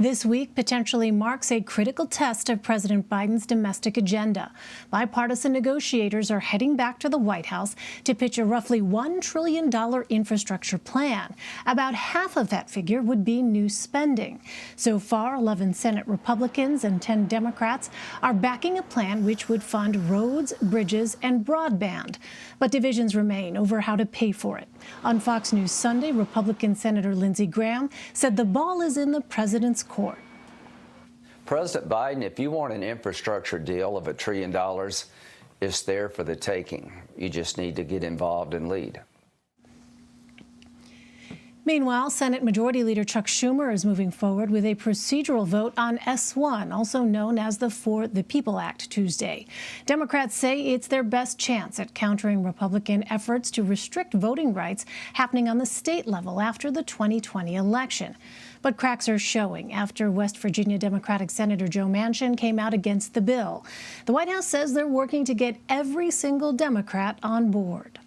This week potentially marks a critical test of President Biden's domestic agenda. Bipartisan negotiators are heading back to the White House to pitch a roughly $1 trillion infrastructure plan. About half of that figure would be new spending. So far, 11 Senate Republicans and 10 Democrats are backing a plan which would fund roads, bridges, and broadband. But divisions remain over how to pay for it. On Fox News Sunday, Republican Senator Lindsey Graham said the ball is in the president's court. President Biden, if you want an infrastructure deal of $1 trillion, it's there for the taking. You just need to get involved and lead. Meanwhile, Senate Majority Leader Chuck Schumer is moving forward with a procedural vote on S1, also known as the For the People Act, Tuesday. Democrats say it's their best chance at countering Republican efforts to restrict voting rights happening on the state level after the 2020 election. But cracks are showing after West Virginia Democratic Senator Joe Manchin came out against the bill. The White House says they're working to get every single Democrat on board.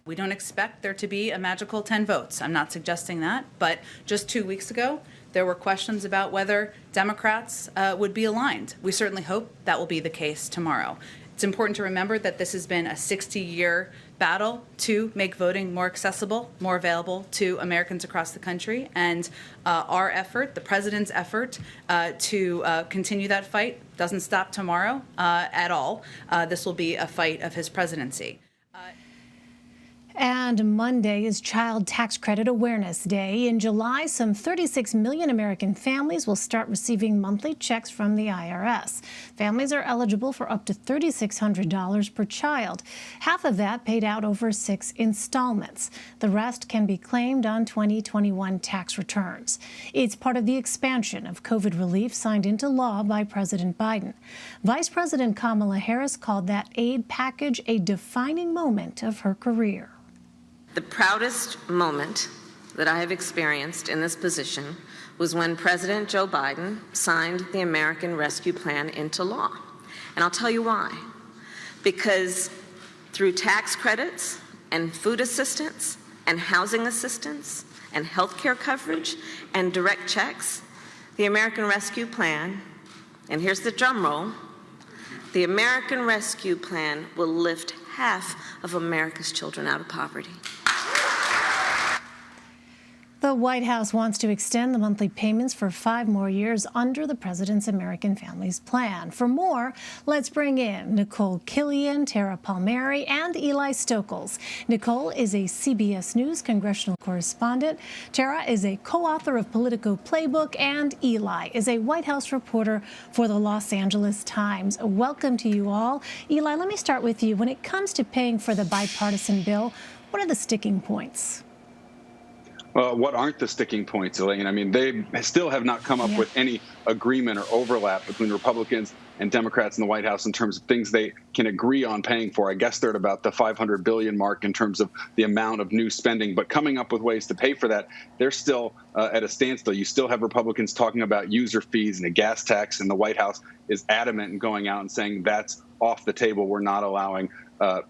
We don't expect there to be a magical 10 votes. I'm not suggesting that. But just 2 weeks ago, there were questions about whether Democrats would be aligned. We certainly hope that will be the case tomorrow. It's important to remember that this has been a 60-year battle to make voting more accessible, more available to Americans across the country. And our effort, the president's effort to continue that fight doesn't stop tomorrow at all. This will be a fight of his presidency. And Monday is Child Tax Credit Awareness Day. In July, some 36 million American families will start receiving monthly checks from the IRS. Families are eligible for up to $3,600 per child. Half of that paid out over 6 installments. The rest can be claimed on 2021 tax returns. It's part of the expansion of COVID relief signed into law by President Biden. Vice President Kamala Harris called that aid package a defining moment of her career. The proudest moment that I have experienced in this position was when President Joe Biden signed the American Rescue Plan into law. And I'll tell you why. Because through tax credits and food assistance and housing assistance and health care coverage and direct checks, the American Rescue Plan, and here's the drum roll, the American Rescue Plan will lift half of America's children out of poverty. The White House wants to extend the monthly payments for 5 more years under the president's American Families Plan. For more, let's bring in Nikole Killion, Tara Palmeri, and Eli Stokols. Nikole is a CBS News congressional correspondent. Tara is a co-author of Politico Playbook, and Eli is a White House reporter for the Los Angeles Times. Welcome to you all. Eli, let me start with you. When it comes to paying for the bipartisan bill, what are the sticking points? What aren't the sticking points, Elaine? I mean, they still have not come up with any agreement or overlap between Republicans and Democrats in the White House in terms of things they can agree on paying for. I guess they're at about the $500 billion mark in terms of the amount of new spending. But coming up with ways to pay for that, they're still at a standstill. You still have Republicans talking about user fees and a gas tax, and the White House is adamant in going out and saying that's off the table. We're not allowing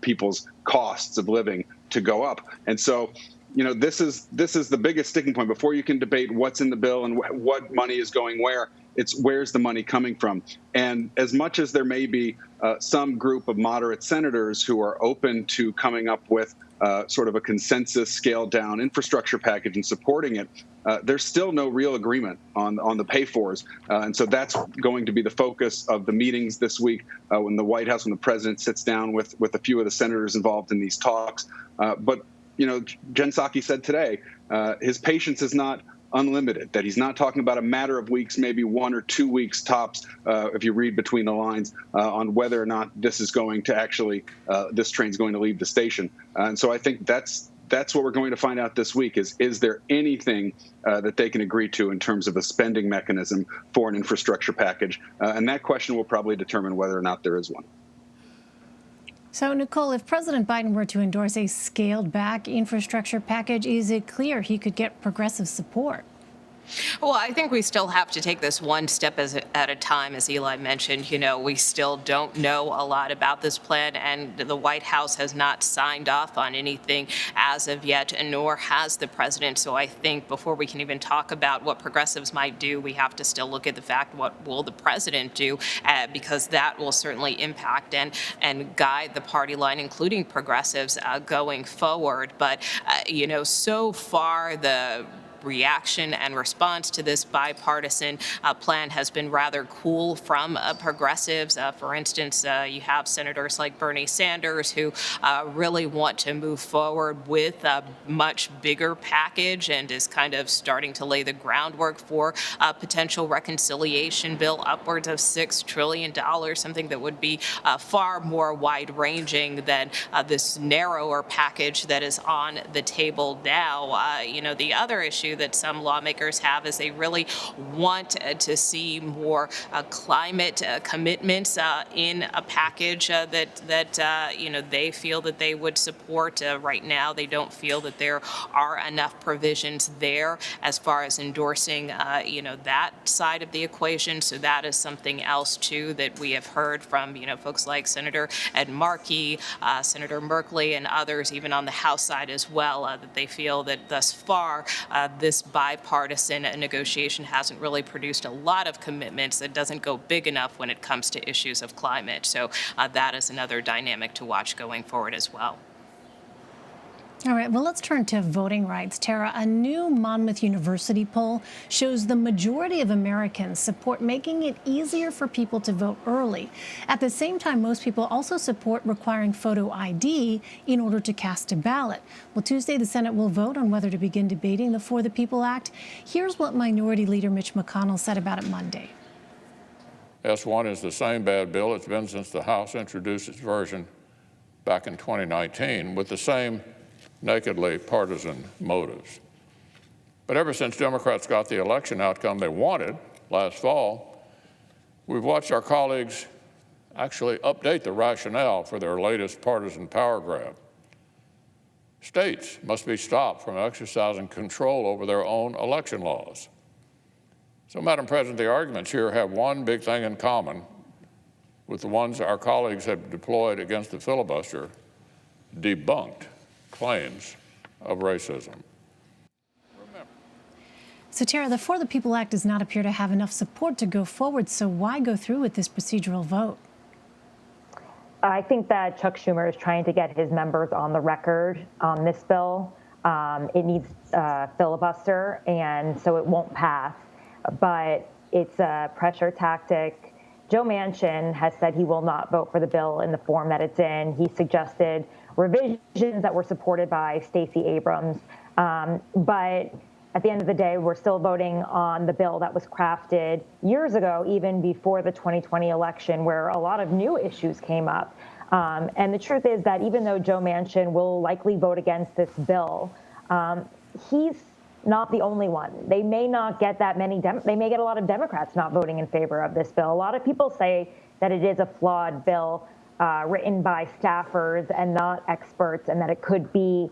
people's costs of living to go up. And so, you know, this is the biggest sticking point. Before you can debate what's in the bill and what money is going where, it's where's the money coming from. And as much as there may be some group of moderate senators who are open to coming up with sort of a consensus scaled down infrastructure package and supporting it, there's still no real agreement on the pay-fors. And so that's going to be the focus of the meetings this week when the White House, when the president sits down with a few of the senators involved in these talks. But you know, Jen Psaki said today his patience is not unlimited, that he's not talking about a matter of weeks, maybe 1 or 2 weeks tops, if you read between the lines, on whether or not this is going to actually, this train's going to leave the station. And so I think that's what we're going to find out this week is there anything that they can agree to in terms of a spending mechanism for an infrastructure package? And that question will probably determine whether or not there is one. So, Nikole, if President Biden were to endorse a scaled-back infrastructure package, is it clear he could get progressive support? Well, I think we still have to take this one step at a time, as Eli mentioned. You know, we still don't know a lot about this plan, and the White House has not signed off on anything as of yet, nor has the president. So I think before we can even talk about what progressives might do, we have to still look at the fact, what will the president do, because that will certainly impact and guide the party line, including progressives, going forward. But, you know, so far the reaction and response to this bipartisan plan has been rather cool from progressives. For instance, you have senators like Bernie Sanders who really want to move forward with a much bigger package and is kind of starting to lay the groundwork for a potential reconciliation bill upwards of $6 trillion, something that would be far more wide-ranging than this narrower package that is on the table now. You know, the other issue that some lawmakers have is they really want to see more climate commitments in a package that you know, they feel that they would support. Right now, they don't feel that there are enough provisions there as far as endorsing you know, that side of the equation. So that is something else too that we have heard from, you know, folks like Senator Ed Markey, Senator Merkley, and others, even on the House side as well, that they feel that thus far this bipartisan negotiation hasn't really produced a lot of commitments. It doesn't go big enough when it comes to issues of climate. So that is another dynamic to watch going forward as well. All right, well, let's turn to voting rights. Tara, a new Monmouth University poll shows the majority of Americans support making it easier for people to vote early. At the same time, most people also support requiring photo ID in order to cast a ballot. Well, Tuesday, the Senate will vote on whether to begin debating the For the People Act. Here's what Minority Leader Mitch McConnell said about it Monday. S1 is the same bad bill it's been since the House introduced its version back in 2019 with the same nakedly partisan motives. But ever since Democrats got the election outcome they wanted last fall, we've watched our colleagues actually update the rationale for their latest partisan power grab. States must be stopped from exercising control over their own election laws. So, Madam President, the arguments here have one big thing in common with the ones our colleagues have deployed against the filibuster: debunked claims of racism. So, Tara, the For the People Act does not appear to have enough support to go forward, so why go through with this procedural vote? I think that Chuck Schumer is trying to get his members on the record on this bill. It needs filibuster, and so it won't pass. But it's a pressure tactic. Joe Manchin has said he will not vote for the bill in the form that it's in. He suggested revisions that were supported by Stacey Abrams. But at the end of the day, we're still voting on the bill that was crafted years ago, even before the 2020 election, where a lot of new issues came up. And the truth is that even though Joe Manchin will likely vote against this bill, he's not the only one. They may not get that many, they may get a lot of Democrats not voting in favor of this bill. A lot of people say that it is a flawed bill written by staffers and not experts, and that it could be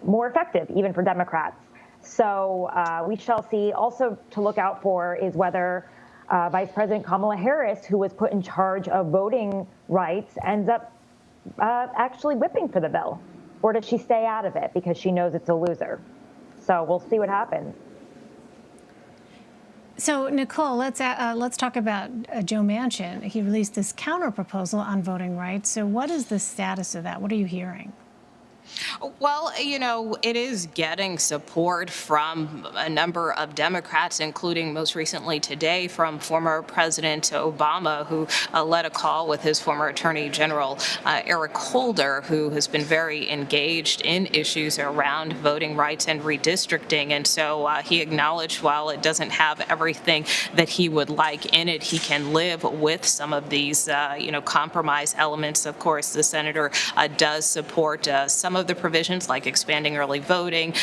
more effective even for Democrats. So we shall see. Also to look out for is whether Vice President Kamala Harris, who was put in charge of voting rights, ends up actually whipping for the bill, or does she stay out of it because she knows it's a loser? So we'll see what happens. So, Nikole, let's talk about Joe Manchin. He released this counter proposal on voting rights. So what is the status of that? What are you hearing? Well, you know, it is getting support from a number of Democrats, including most recently today from former President Obama, who led a call with his former Attorney General Eric Holder, who has been very engaged in issues around voting rights and redistricting. And so he acknowledged while it doesn't have everything that he would like in it, he can live with some of these, compromise elements. Of course, the senator does support some of the provisions, like expanding early voting,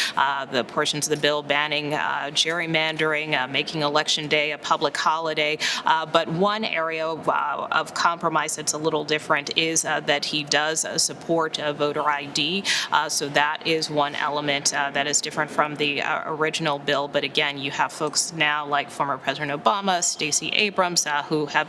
the portions of the bill banning gerrymandering, making Election Day a public holiday. But one area of compromise that's a little different is that he does support voter ID. So that is one element that is different from the original bill. But again, you have folks now like former President Obama, Stacey Abrams, who have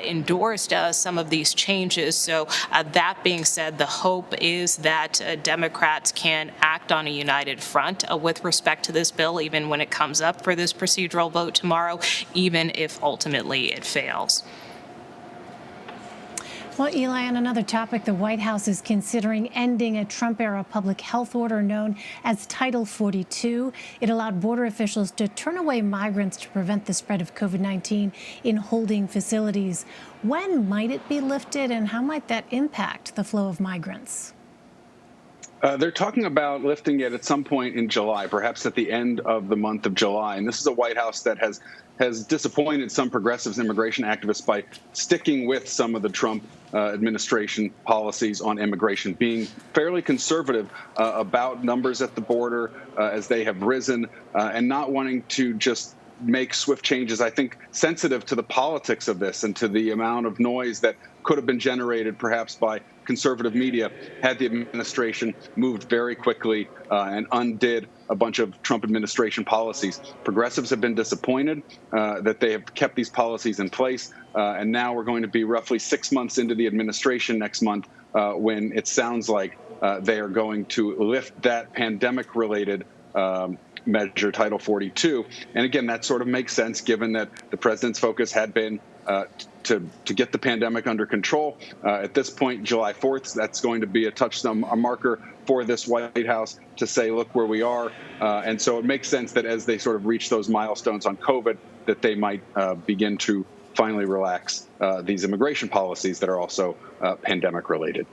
endorsed some of these changes. So that being said, the hope is that Democrats can act on a united front with respect to this bill, even when it comes up for this procedural vote tomorrow, even if ultimately it fails. Well, Eli, on another topic, the White House is considering ending a Trump-era public health order known as Title 42. It allowed border officials to turn away migrants to prevent the spread of COVID-19 in holding facilities. When might it be lifted, and how might that impact the flow of migrants? They're talking about lifting it at some point in July, perhaps at the end of the month of July. And this is a White House that has disappointed some progressives and immigration activists by sticking with some of the Trump administration policies on immigration, being fairly conservative about numbers at the border as they have risen, and not wanting to just make swift changes, I think, sensitive to the politics of this and to the amount of noise that could have been generated perhaps by conservative media had the administration moved very quickly and undid a bunch of Trump administration policies. Progressives have been disappointed that they have kept these policies in place. And now we're going to be roughly 6 months into the administration next month when it sounds like they are going to lift that pandemic-related measure, Title 42. And again, that sort of makes sense given that the president's focus had been to get the pandemic under control. At this point, July 4th, that's going to be a touchstone, a marker for this White House to say, look where we are. And so it makes sense that as they sort of reach those milestones on COVID, that they might begin to finally relax these immigration policies that are also pandemic related.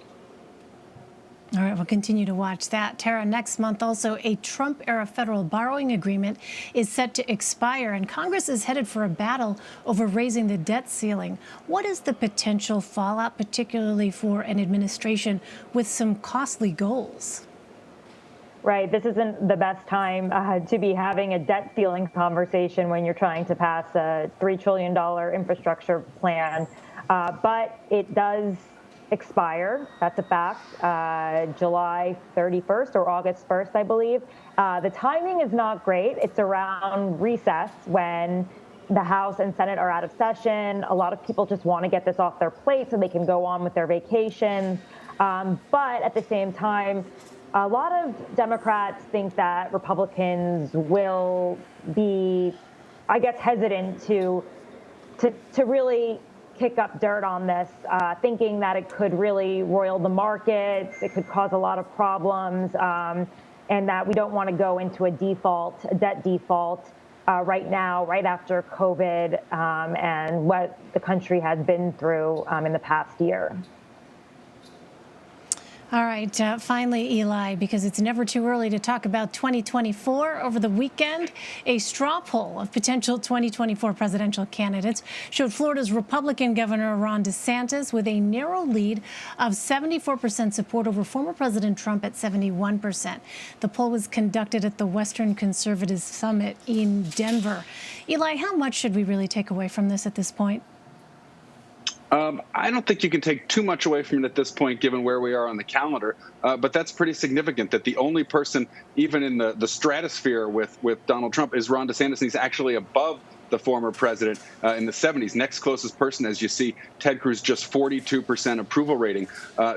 All right, we'll continue to watch that. Tara, next month also a Trump-era federal borrowing agreement is set to expire, and Congress is headed for a battle over raising the debt ceiling. What is the potential fallout, particularly for an administration with some costly goals? Right. This isn't the best time to be having a debt ceiling conversation when you're trying to pass a $3 trillion infrastructure plan. But it does expire. That's a fact. July 31st or August 1st, I believe. The timing is not great. It's around recess when the House and Senate are out of session. A lot of people just want to get this off their plate so they can go on with their vacations. But at the same time, a lot of Democrats think that Republicans will be, I guess, hesitant to really kick up dirt on this, thinking that it could really roil the markets, it could cause a lot of problems, and that we don't want to go into a debt default right now, right after COVID and what the country has been through in the past year. All right, finally, Eli, because it's never too early to talk about 2024. Over the weekend, a straw poll of potential 2024 presidential candidates showed Florida's Republican Governor Ron DeSantis with a narrow lead of 74% support over former President Trump at 71%. The poll was conducted at the Western Conservative Summit in Denver. Eli, how much should we really take away from this at this point? I don't think you can take too much away from it at this point, given where we are on the calendar. But that's pretty significant that the only person, even in the stratosphere with Donald Trump, is Ron DeSantis. And he's actually above the former president in the 70s. Next closest person, as you see, Ted Cruz, just 42% approval rating.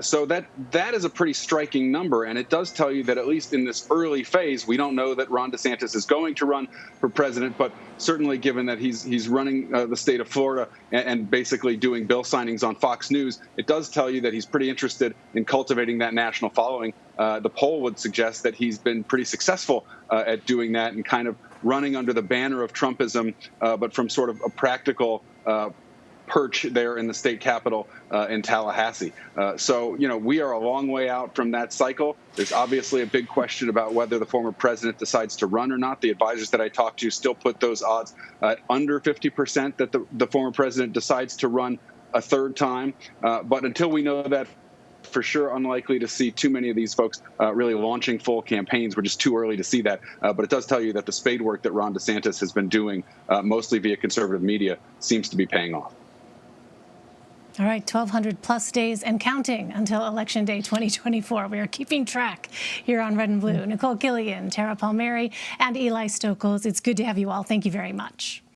So that is a pretty striking number. And it does tell you that at least in this early phase, we don't know that Ron DeSantis is going to run for president. But certainly given that he's running the state of Florida and basically doing bill signings on Fox News, it does tell you that he's pretty interested in cultivating that national following. The poll would suggest that he's been pretty successful at doing that and kind of running under the banner of Trumpism, but from sort of a practical perch there in the state capitol in Tallahassee. So, we are a long way out from that cycle. There's obviously a big question about whether the former president decides to run or not. The advisors that I talked to still put those odds at under 50% that the former president decides to run a third time. But until we know that for sure unlikely to see too many of these folks really launching full campaigns. We're just too early to see that. But it does tell you that the spade work that Ron DeSantis has been doing, mostly via conservative media, seems to be paying off. All right, 1,200 plus days and counting until Election Day 2024. We are keeping track here on Red and Blue. Nikole Killion, Palmeri, and Eli Stokols. It's good to have you all. Thank you very much.